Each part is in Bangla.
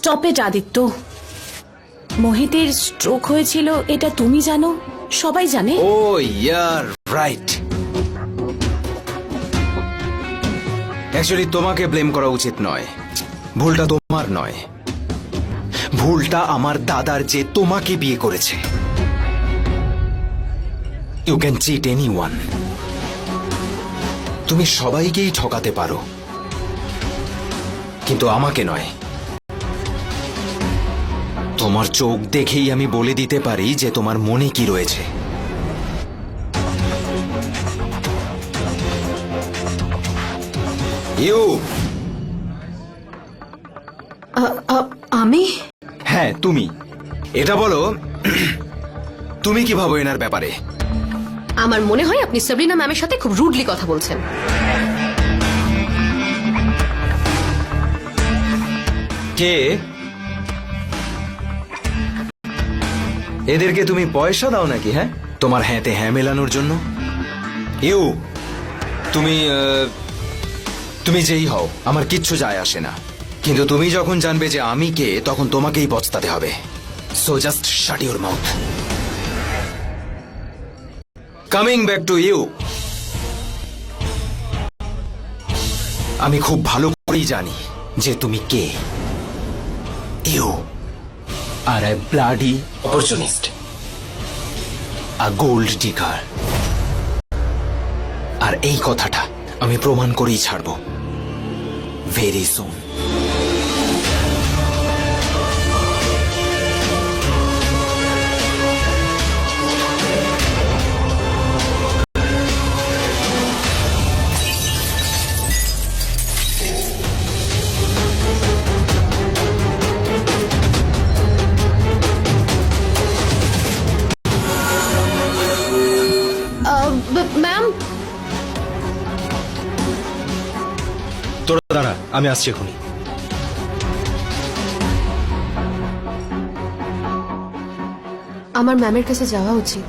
Stop it Aditya. মোহিতের স্ট্রোক হয়েছিল এটা তুমি জানো, সবাই জানে। Oh yeah right. অ্যাকচুয়ালি তোমাকে ব্লেম করা উচিত নয়, ভুলটা তোমার নয়, ভুলটা আমার দাদার যে তোমাকে বিয়ে করেছে। ইউ ক্যান চিট এনিওয়ান, তুমি সবাইকেই ঠকাতে পারো, কিন্তু আমাকে নয়। তোমার চোখ দেখেই আমি বলে দিতে পারি যে তোমার মনে কি রয়েছে। ইউ। আমি? হ্যাঁ তুমি। এটা বলো, তুমি কি ভাবো এনার ব্যাপারে? আমার মনে হয় আপনি সাবরিনা ম্যামের সাথে খুব রুডলি কথা বলছেন। কে? এদেরকে তুমি পয়সা দাও নাকি? হ্যাঁ, তোমার হ্যাঁতে হ্যাঁ মেলানোর জন্য? ইউ, তুমি যেই হও আমার কিচ্ছু যায় আসে না, কিন্তু তুমি যখন জানবে যে আমি কে তখন তোমাকেই পস্তাতে হবে। So just shut your mouth. Coming back to you, আমি খুব ভালো করেই জানি যে তুমি কে। You are a bloody opportunist, a gold digger. আর এই কথাটা আমি প্রমাণ করেই ছাড়ব ভেরি সুন। ম্যাম, তোরা দাঁড়া, আমি আসছি এখনই। আমার ম্যামের কাছে যাওয়া উচিত।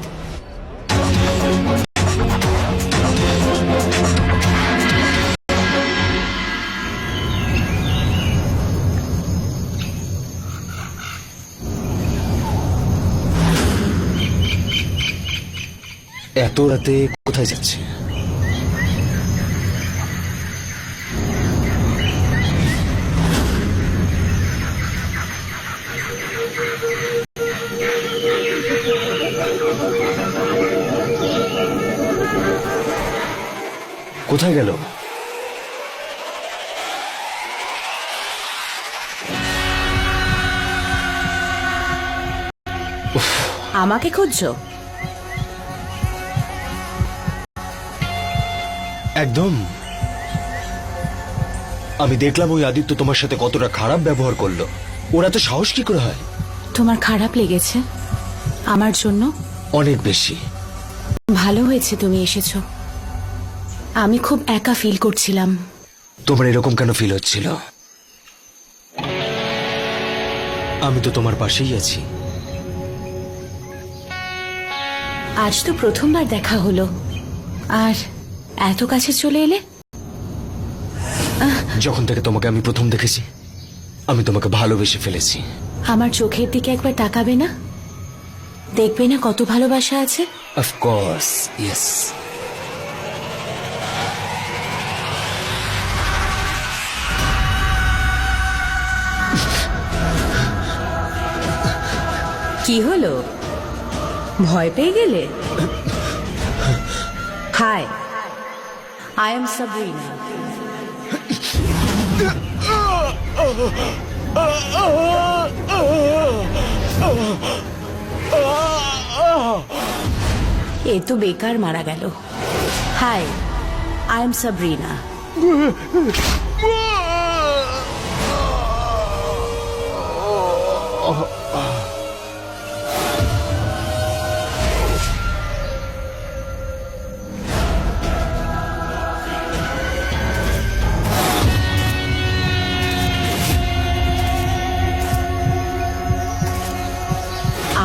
এত রাতে কোথায় যাচ্ছে? কোথায় গেল? আমাকে খুঁজছো? একদম। আমি দেখলাম ওই আদিত্য তোমার সাথে কতটা খারাপ ব্যবহার করলো। ওরা তো সাহস কি করে হয়? তোমার খারাপ লেগেছে আমার জন্য? অনেক বেশি। ভালো হয়েছে তুমি এসেছো, আমি খুব একা ফিল করছিলাম। তোমার এরকম কেন ফিল হচ্ছিল? আমি তো তোমার পাশেই আছি। আজ তো প্রথমবার দেখা হলো, আর এত কাছে চলে এলে। যখন থেকে তোমাকে আমি প্রথম দেখেছি আমি তোমাকে ভালোবেসে ফেলেছি। আমার চোখের দিকে একবার তাকাবে না? দেখবে না কত ভালোবাসা আছে? Of course, yes. কি হলো, ভয় পেয়ে গেলে? Hi, I am Sabrina. এ তো বেকার মারা গেল। Hi, I am Sabrina.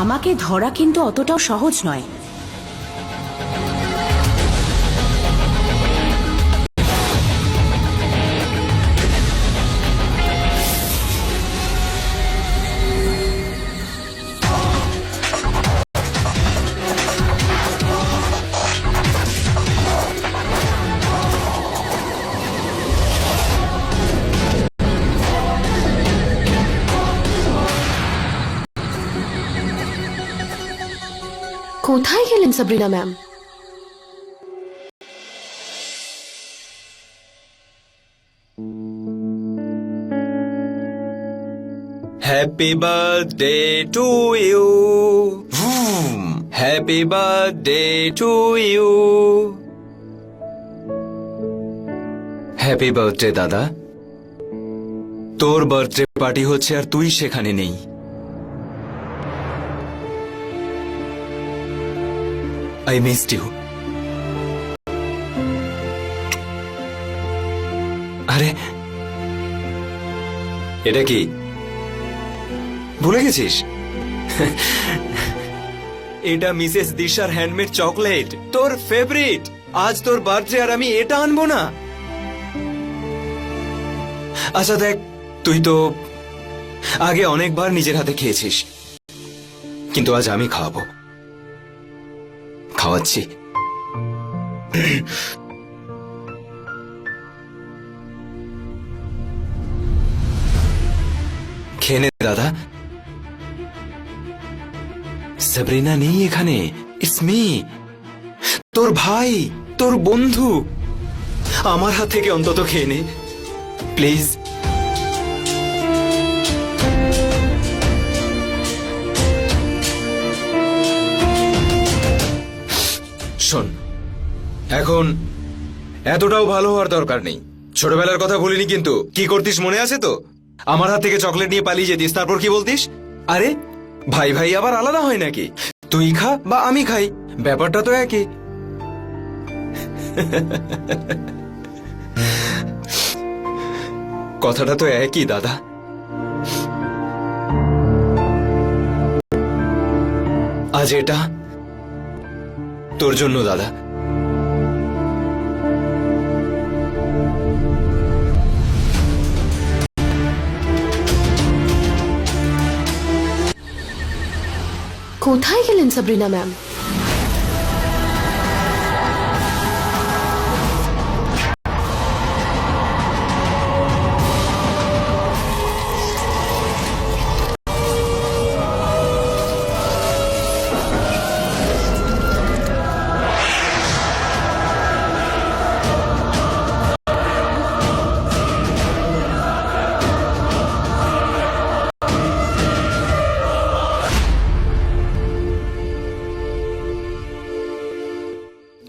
আমাকে ধরা কিন্তু অতটাও সহজ নয়। কোথায় গেলেন Sabrina ma'am? Happy birthday to you, happy birthday to you. Happy birthday দাদা। তোর বার্থডে পার্টি হচ্ছে আর তুই সেখানে নেই। I missed you. আরে এটা কি ভুলে গেছিস? এটা মিসেস দিশার হ্যান্ডমেড চকলেট, তোর ফেভারিট। আজ তোর বার্থডে আর আমি এটা আনবো না? আচ্ছা দেখ, তুই তো আগে অনেকবার নিজের হাতে খেয়েছিস, কিন্তু আজ আমি খাওয়াবো। খাওয়াচ্ছি। খেয়ে নে দাদা। সাবরিনা নেই এখানে, ইটস মি, তোর ভাই, তোর বন্ধু। আমার হাত থেকে অন্তত খেয়ে নে প্লিজ। শোন, এখন এতটাও ভালো হওয়ার দরকার নেই। ছোটবেলার কথা ভুলিনি কিন্তু। কি করতিস মনে আছে তো? আমার হাত থেকে চকলেট নিয়ে পালিয়ে যেতিস, তারপর কি বলতিস? আরে ভাই ভাই আবার আলাদা হয় নাকি? তুই খা বা আমি খাই, ব্যাপারটা তো একই। কথাটা তো একই দাদা। আজ এটা তোর জন্য দাদা। কোথায় গেলেন সাবরিনা ম্যাম?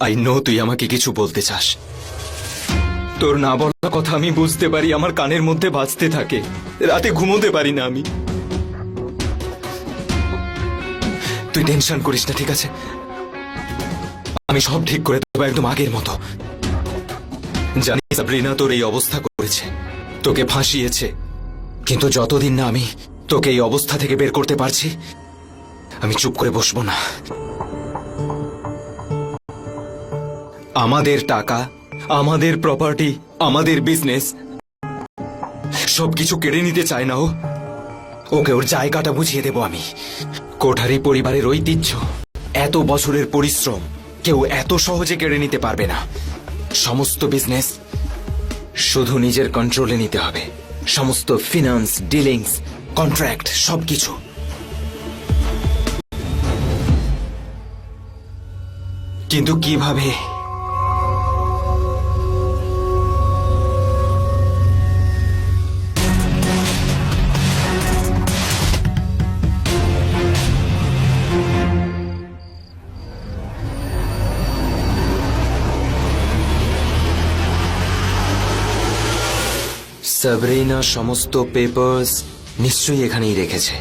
আই নো তুই আমাকে কিছু বলতে চাস। তোর না বলা কথা আমি বুঝতে পারি, আমার কানের মধ্যে বাজতে থাকে, রাতে ঘুমোতে পারি না আমি। তুই টেনশন করিস না, ঠিক আছে? আমি সব ঠিক করে দেবো একদম আগের মতো। জানি সাবরিনা তোর এই অবস্থা করেছে, তোকে ফাঁসিয়েছে, কিন্তু যতদিন না আমি তোকে এই অবস্থা থেকে বের করতে পারছি, আমি চুপ করে বসবো না। আমাদের টাকা, আমাদের প্রপার্টি, আমাদের বিজনেস সবকিছু কেড়ে নিতে চায় না ও। ওকে ওর জায়গাটা বুঝিয়ে দেব আমি। কোঠারি পরিবারের ঐতিহ্য, এত বছরের পরিশ্রম কেউ এত সহজে কেড়ে নিতে পারবে না। সমস্ত বিজনেস শুধু নিজের কন্ট্রোলে নিতে হবে, সমস্ত ফিনান্স, ডিলিংস, কন্ট্রাক্ট সবকিছু। কিন্তু কিভাবে? সাবরিনা সমস্ত পেপারস নিশ্চয়ই এখানেই রেখেছে।